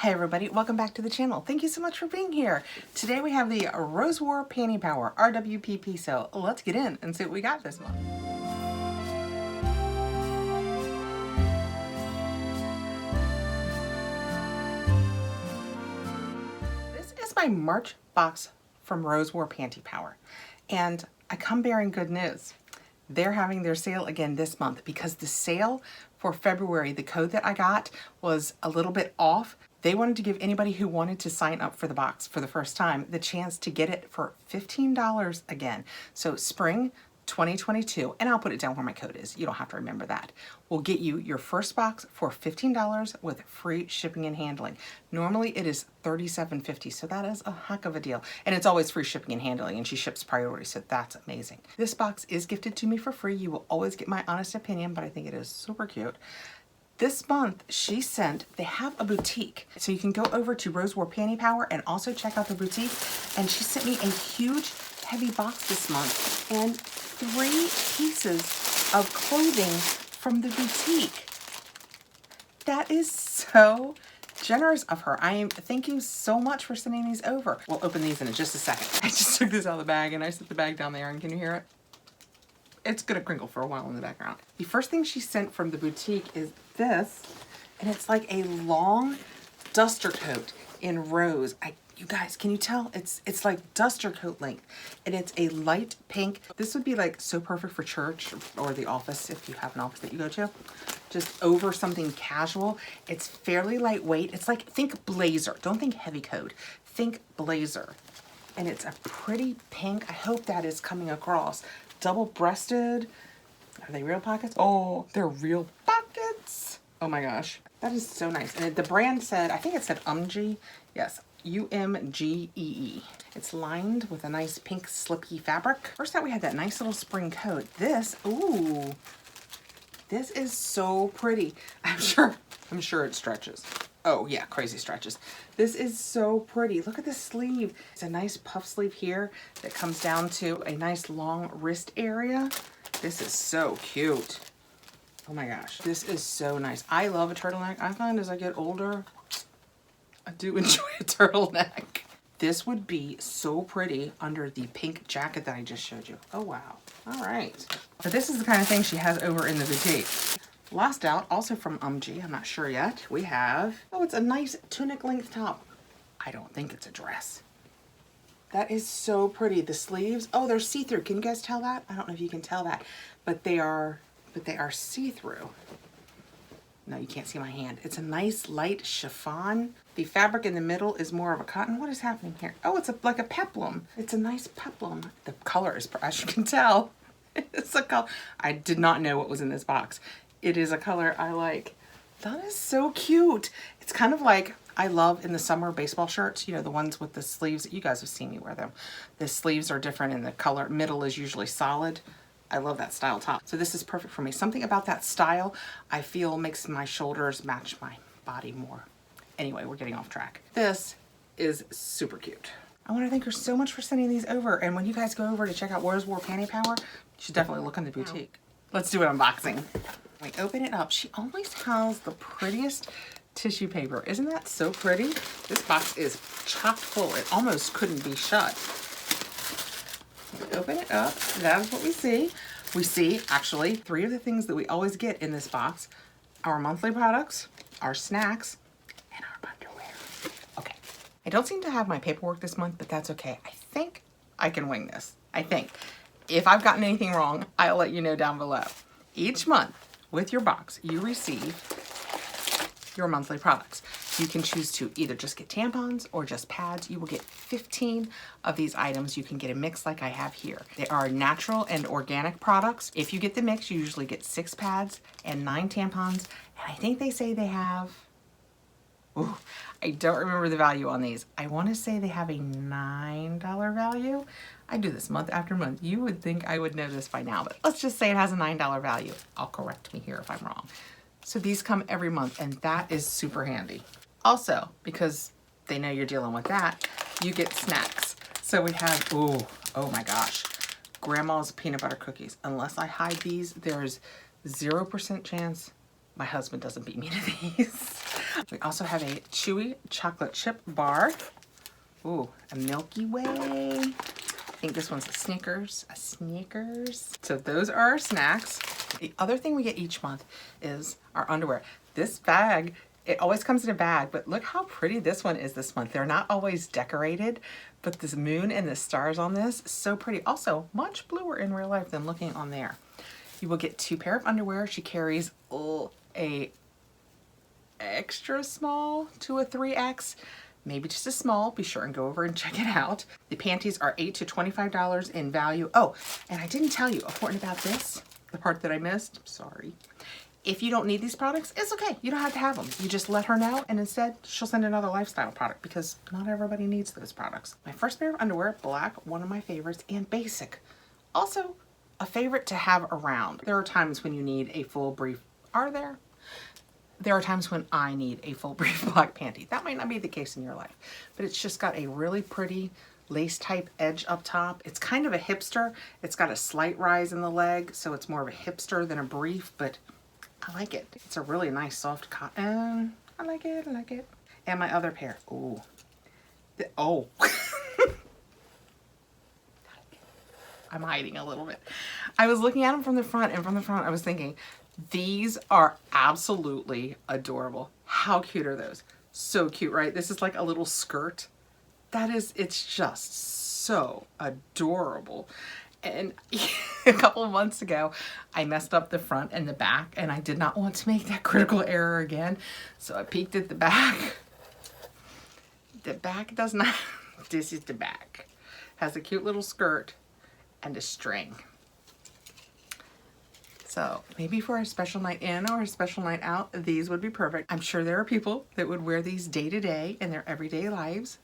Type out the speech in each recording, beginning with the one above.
Hi everybody, welcome back to the channel. Thank you so much for being here. Today we have the Rose War Panty Power, RWPP, so let's get in and see what we got this month. This is my March box from Rose War Panty Power, and I come bearing good news. They're having their sale again this month because the sale for February, the code that I got was a little bit off. They wanted to give anybody who wanted to sign up for the box for the first time the chance to get it for $15 again. So spring 2022, and I'll put it down where my code is. You don't have to remember that. We'll get you your first box for $15 with free shipping and handling. Normally it is $37.50, so that is a heck of a deal. And it's always free shipping and handling, and she ships priority, so that's amazing. This box is gifted to me for free. You will always get my honest opinion, but I think it is super cute. This month, she sent, they have a boutique. So you can go over to Rose War Panty Power and also check out the boutique. And she sent me a huge, heavy box this month and 3 pieces of clothing from the boutique. That is so generous of her. Thank you so much for sending these over. We'll open these in just a second. I just took this out of the bag and I set the bag down there, and can you hear it? It's gonna crinkle for a while in the background. The first thing she sent from the boutique is this, and it's like a long duster coat in rose. You guys, can you tell? It's like duster coat length, and it's a light pink. This would be like so perfect for church or the office if you have an office that you go to. Just over something casual. It's fairly lightweight. It's like, think blazer. Don't think heavy coat. Think blazer. And it's a pretty pink. I hope that is coming across. Double-breasted. Are they real pockets? Oh, they're real pockets. Oh my gosh. That is so nice. And the brand said, I think it said UMGE. Yes, UMGEE. It's lined with a nice pink slippy fabric. First out we had that nice little spring coat. This, ooh, this is so pretty. I'm sure it stretches. Oh yeah, crazy stretches. This is so pretty. Look at the sleeve. It's a nice puff sleeve here that comes down to a nice long wrist area. This is so cute. Oh my gosh, this is so nice. I love a turtleneck. I find as I get older, I do enjoy a turtleneck. This would be so pretty under the pink jacket that I just showed you. Oh wow, all right. But this is the kind of thing she has over in the boutique. Last out, also from UMGE, I'm not sure yet, we have, oh, it's a nice tunic length top. I don't think it's a dress. That is so pretty. The sleeves, oh, they're see-through. Can you guys tell that? I don't know if you can tell that, but they are see-through. No, you can't see my hand. It's a nice light chiffon. The fabric in the middle is more of a cotton. What is happening here? Oh, it's like a peplum. It's a nice peplum. The color is, as you can tell, it's a color. I did not know what was in this box. It is a color I like. That is so cute. It's kind of like, I love in the summer baseball shirts, you know, the ones with the sleeves. You guys have seen me wear them. The sleeves are different and the color, middle is usually solid. I love that style top. So this is perfect for me. Something about that style I feel makes my shoulders match my body more. Anyway, we're getting off track. This is super cute. I want to thank her so much for sending these over. And when you guys go over to check out Rose War Panty Power, you should definitely look in the boutique. Let's do an unboxing. We open it up. She always has the prettiest tissue paper. Isn't that so pretty? This box is chock full. It almost couldn't be shut. We open it up. That is what we see. We see actually 3 of the things that we always get in this box: our monthly products, our snacks, and our underwear. Okay. I don't seem to have my paperwork this month, but that's okay. I think I can wing this. I think. If I've gotten anything wrong, I'll let you know down below. Each month, with your box, you receive your monthly products. You can choose to either just get tampons or just pads. You will get 15 of these items. You can get a mix like I have here. They are natural and organic products. If you get the mix, you usually get 6 pads and 9 tampons. And I think they say they have, ooh, I don't remember the value on these. I want to say they have a $9 value. I do this month after month. You would think I would know this by now, but let's just say it has a $9 value. I'll correct me here if I'm wrong. So these come every month, and that is super handy. Also, because they know you're dealing with that, you get snacks. So we have, oh my gosh, Grandma's peanut butter cookies. Unless I hide these, there's 0% chance my husband doesn't beat me to these. We also have a chewy chocolate chip bar. Ooh, a Milky Way. I think this one's a Snickers. A Snickers. So those are our snacks. The other thing we get each month is our underwear. This bag, it always comes in a bag, but look how pretty this one is this month. They're not always decorated, but this moon and the stars on this, so pretty. Also, much bluer in real life than looking on there. You will get 2 pair of underwear. She carries a extra small to a 3X, maybe just a small. Be sure and go over and check it out. The panties are $8 to $25 in value. Oh, and I didn't tell you, important about this, the part that I missed, sorry. If you don't need these products, it's okay. You don't have to have them. You just let her know, and instead she'll send another lifestyle product because not everybody needs those products. My first pair of underwear, black, one of my favorites, and basic. Also a favorite to have around. There are times when you need a full brief. Are there? There are times when I need a full brief black panty. That might not be the case in your life, but it's just got a really pretty lace type edge up top. It's kind of a hipster. It's got a slight rise in the leg, so it's more of a hipster than a brief, but I like it. It's a really nice soft cotton. I like it, I like it. And my other pair, ooh. Oh. I'm hiding a little bit. I was looking at them from the front, and from the front I was thinking, these are absolutely adorable. How cute are those? So cute, right? This is like a little skirt. It's just so adorable. And a couple of months ago, I messed up the front and the back, and I did not want to make that critical error again. So I peeked at the back. The back does not, this is the back. Has a cute little skirt and a string. So maybe for a special night in or a special night out, these would be perfect. I'm sure there are people that would wear these day to day in their everyday lives.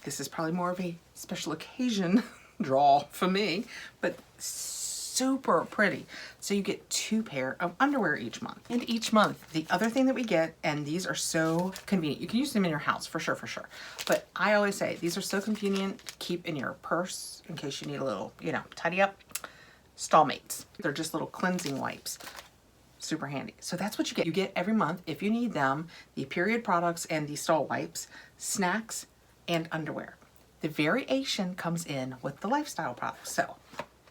This is probably more of a special occasion draw for me, but super pretty. So you get 2 pair of underwear each month. And each month, the other thing that we get, and these are so convenient. You can use them in your house for sure, for sure. But I always say these are so convenient to keep in your purse in case you need a little, you know, tidy up. Stallmates. They're just little cleansing wipes. Super handy. So that's what you get. You get every month, if you need them, the period products and the stall wipes, snacks, and underwear. The variation comes in with the lifestyle products. So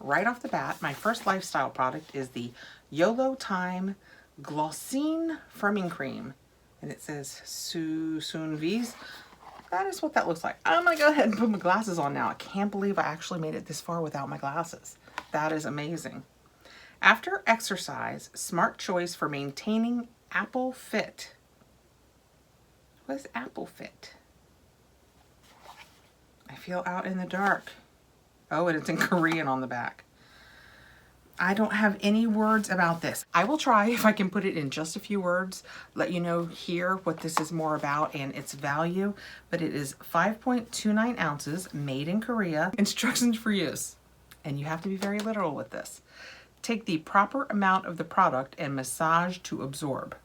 right off the bat, my first lifestyle product is the YOLO Time Glossine Firming Cream. And it says Souvenvis. That is what that looks like. I'm gonna go ahead and put my glasses on now. I can't believe I actually made it this far without my glasses. That is amazing. After exercise, smart choice for maintaining Apple Fit. What is Apple Fit? I feel out in the dark. Oh, and it's in Korean on the back. I don't have any words about this. I will try if I can put it in just a few words, let you know here what this is more about and its value, but it is 5.29 ounces, made in Korea. Instructions for use, and you have to be very literal with this. Take the proper amount of the product and massage to absorb.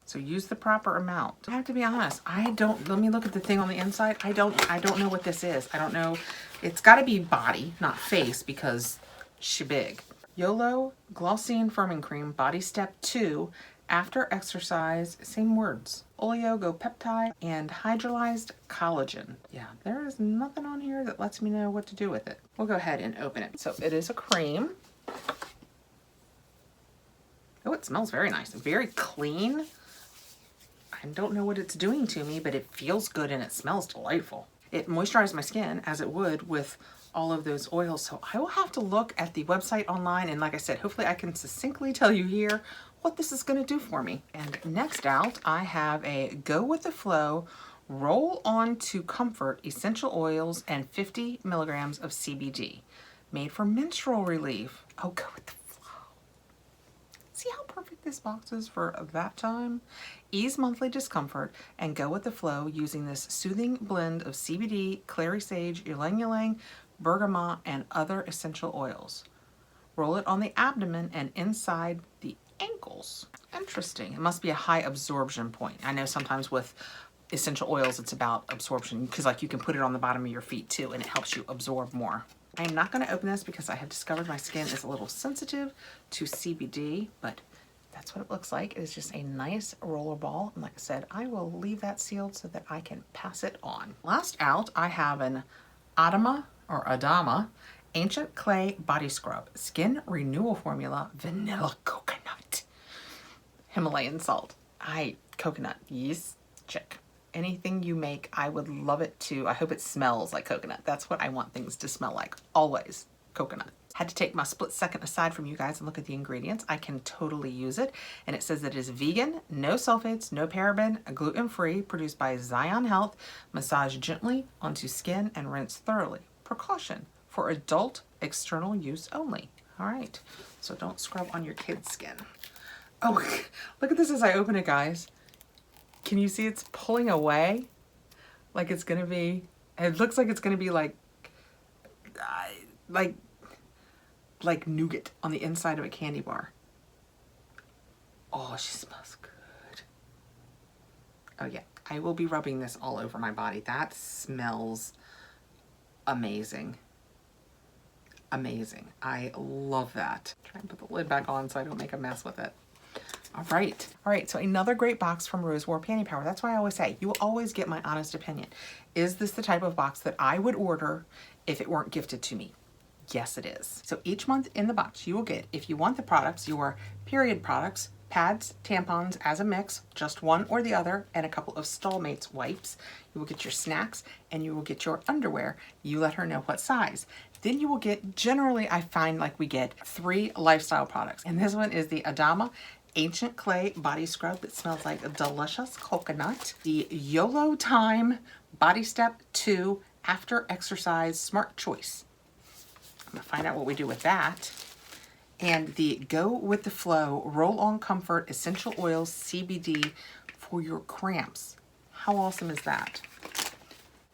So use the proper amount. I have to be honest, let me look at the thing on the inside. I don't know what this is. I don't know. It's gotta be body, not face, because she big. YOLO Glossine Firming Cream, Body Step 2, after exercise, same words. Oligopeptide and hydrolyzed collagen. Yeah, there is nothing on here that lets me know what to do with it. We'll go ahead and open it. So it is a cream. Oh, it smells very nice. Very clean. I don't know what it's doing to me, but it feels good and it smells delightful. It moisturizes my skin as it would with all of those oils. So I will have to look at the website online, and like I said, hopefully I can succinctly tell you here what this is going to do for me. And next out, I have a Go With The Flow Roll On To Comfort essential oils and 50 milligrams of CBD, made for menstrual relief. Oh, go with the flow. See how perfect this box is for that time? Ease monthly discomfort and go with the flow using this soothing blend of CBD, clary sage, ylang ylang, bergamot, and other essential oils. Roll it on the abdomen and inside the ankles. Interesting. It must be a high absorption point. I know sometimes with essential oils it's about absorption, because like you can put it on the bottom of your feet too and it helps you absorb more. I am not going to open this because I have discovered my skin is a little sensitive to CBD, but That's what it looks like. It is just a nice roller ball. And like I said, I will leave that sealed so that I can pass it on. Last out, I have an Adama Ancient Clay Body Scrub, Skin Renewal Formula, Vanilla Coconut, Himalayan Salt. Coconut, yes, check. Anything you make, I would love it to. I hope it smells like coconut. That's what I want things to smell like, always, coconut. Had to take my split second aside from you guys and look at the ingredients. I can totally use it. And it says that it is vegan, no sulfates, no paraben, gluten-free, produced by Zion Health, massage gently onto skin and rinse thoroughly. Precaution, for adult external use only. All right, so don't scrub on your kid's skin. Oh, look at this as I open it, guys. Can you see it's pulling away? Like it's gonna be, it looks like it's gonna be like nougat on the inside of a candy bar. Oh, she smells good. Oh yeah, I will be rubbing this all over my body. That smells amazing. Amazing. I love that. Try and put the lid back on so I don't make a mess with it. All right, so another great box from Rose War Panty Power. That's why I always say, you will always get my honest opinion. Is this the type of box that I would order if it weren't gifted to me? Yes, it is. So each month in the box, you will get, if you want the products, your period products, pads, tampons as a mix, just one or the other, and a couple of Stallmates wipes. You will get your snacks and you will get your underwear. You let her know what size. Then you will get, generally I find like we get 3 lifestyle products. And this one is the Adama Ancient Clay Body Scrub that smells like a delicious coconut. The YOLO Time Body Step 2 After Exercise Smart Choice. I'm gonna find out what we do with that. And the Go With The Flow Roll-On Comfort Essential Oils CBD for your cramps. How awesome is that?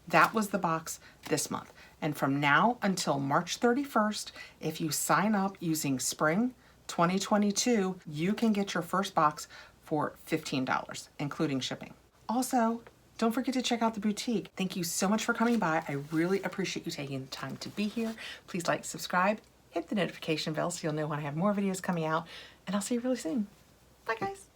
That was the box this month. And from now until March 31st, if you sign up using Spring 2022, you can get your first box for $15, including shipping. Also, don't forget to check out the boutique. Thank you so much for coming by. I really appreciate you taking the time to be here. Please like, subscribe, hit the notification bell so you'll know when I have more videos coming out, and I'll see you really soon. Bye, guys.